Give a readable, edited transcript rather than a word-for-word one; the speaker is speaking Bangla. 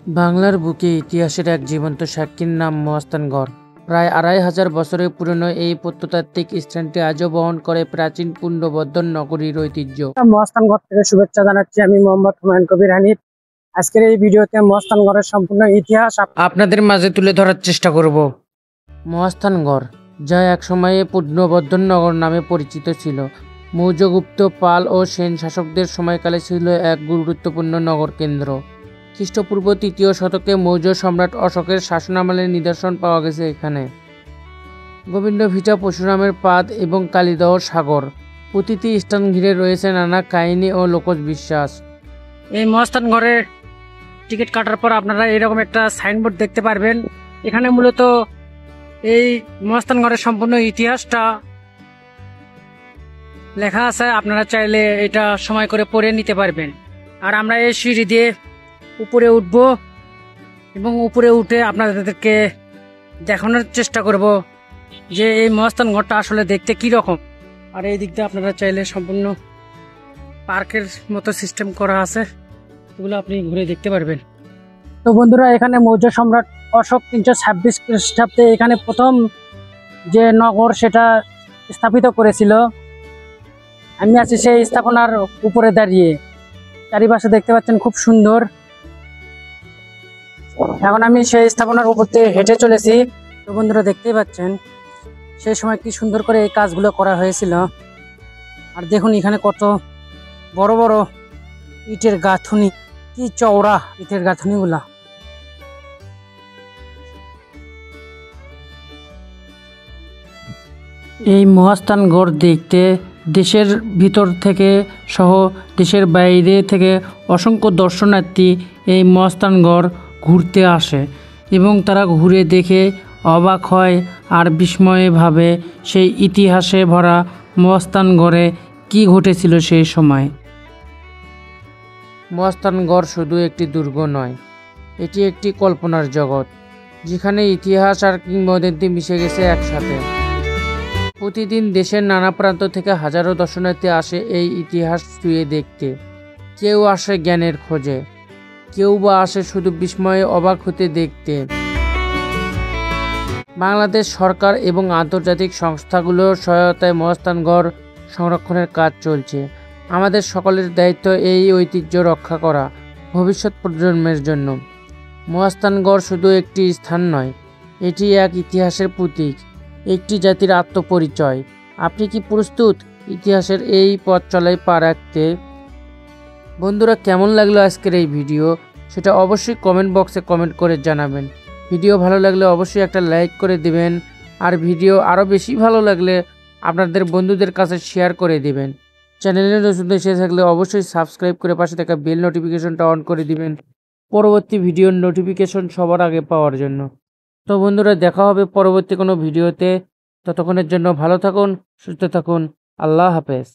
বাংলার বুকে ইতিহাসের এক জীবন্ত সাক্ষীর নাম মহাস্থানগড়। প্রায় ২৫০০ বছরের পুরনো এই প্রত্নতাত্ত্বিক স্থানটি আজও বহন করে প্রাচীন পুণ্যবর্ধন নগরীর ঐতিহ্য। মহাস্থানগড় থেকে শুভেচ্ছা জানাচ্ছি আমি মোহাম্মদ হুমায়ুন কবির হানিফ। আজকের এই ভিডিওতে মহাস্থানগড়ের সম্পূর্ণ ইতিহাস আপনাদের মাঝে তুলে ধরার চেষ্টা করব। মহাস্থানগড়, যা একসময়ে পুণ্যবর্ধন নগর নামে পরিচিত ছিল, মৌর্য, গুপ্ত, পাল ও সেন শাসকদের সময়কালে ছিল এক গুরুত্বপূর্ণ নগর কেন্দ্র। খ্রিস্টপূর্ব ৩য় শতকে মৌর্য সম্রাট অশোকের শাসনামলের নিদর্শন পাওয়া গেছে এখানে। গোবিন্দ ভিটা, পরশুরামের পাদ এবং কালিদহ সাগর, প্রতিটি স্থান ঘিরে রয়েছে নানা কাহিনী ও লোকজ বিশ্বাস। এই মহাস্থানগড়ের টিকিট কাটার পর আপনারা এরকম একটা সাইনবোর্ড দেখতে পারবেন। এখানে মূলত এই মহাস্থানগড়ের সম্পূর্ণ ইতিহাসটা লেখা আছে, আপনারা চাইলে এটা সময় করে পড়ে নিতে পারবেন। আর আমরা এই সিঁড়ি দিয়ে উপরে উঠব এবং উপরে উঠে আপনাদেরকে দেখানোর চেষ্টা করব যে এই মহাস্থানগড়টা আসলে দেখতে কি রকম। আর এই দিক দিয়ে আপনারা চাইলে সম্পূর্ণ পার্কের মতো সিস্টেম করা আছে, এগুলো আপনি ঘুরে দেখতে পারবেন। তো বন্ধুরা, এখানে মৌর্য সম্রাট অশোক ৩২৬ খ্রিস্টাব্দে এখানে প্রথম যে নগর সেটা স্থাপিত করেছিল। আমি আছি সেই স্থাপনার উপরে দাঁড়িয়ে, চারিপাশে দেখতে পাচ্ছেন খুব সুন্দর। এখন আমি সেই স্থাপনার উপর দিয়ে হেঁটে চলেছি। তো বন্ধুরা, দেখতেই পাচ্ছেন সেই সময় কি সুন্দর করে এই কাজগুলো করা হয়েছিল। আর দেখুন এখানে কত বড় বড় ইটের গাঁথুনি, কি চওড়া ইটের গাঁথুনিগুলা। এই মহাস্থানগড় দেখতে দেশের ভিতর থেকে সহ দেশের বাইরে থেকে অসংখ্য দর্শনার্থী এই মহাস্থানগড় ঘুরতে আসে এবং তারা ঘুরে দেখে অবাক হয় আর বিস্ময়ে ভাবে সেই ইতিহাসে ভরা মহাস্থানগড়ে কি ঘটেছিল সেই সময়। মহাস্থানগড় শুধু একটি দুর্গ নয়, এটি একটি কল্পনার জগৎ, যেখানে ইতিহাস আর কিংবদন্তি মিশে গেছে একসাথে। প্রতিদিন দেশের নানা প্রান্ত থেকে হাজারো দর্শনার্থী আসে এই ইতিহাস ছুঁয়ে দেখতে। কেউ আসে জ্ঞানের খোঁজে, কেউ বা আসে শুধু বিস্ময়ে অবাক হতে দেখতে। বাংলাদেশ সরকার এবং আন্তর্জাতিক সংস্থাগুলোর সহায়তায় মহাস্থানগড় সংরক্ষণের কাজ চলছে। আমাদের সকলের দায়িত্ব এই ঐতিহ্য রক্ষা করা ভবিষ্যৎ প্রজন্মের জন্য। মহাস্থানগড় শুধু একটি স্থান নয়, এটি এক ইতিহাসের প্রতীক, একটি জাতির আত্মপরিচয়। আপনি কি প্রস্তুত ইতিহাসের এই পথ চলায় পা রাখতে? বন্ধুরা, কেমন লাগলো আজকের এই ভিডিও সেটা অবশ্যই কমেন্ট বক্সে কমেন্ট করে জানাবেন। ভিডিও ভালো লাগলে অবশ্যই একটা লাইক করে দিবেন, আর ভিডিও আরও বেশি ভালো লাগলে আপনাদের বন্ধুদের কাছে শেয়ার করে দিবেন। চ্যানেলে নতুন এসে থাকলে অবশ্যই সাবস্ক্রাইব করে পাশে থাকা বেল নোটিফিকেশনটা অন করে দিবেন পরবর্তী ভিডিওর নোটিফিকেশন সবার আগে পাওয়ার জন্য। তো বন্ধুরা, দেখা হবে পরবর্তী কোনো ভিডিওতে। ততক্ষণের জন্য ভালো থাকুন, সুস্থ থাকুন। আল্লাহ হাফেজ।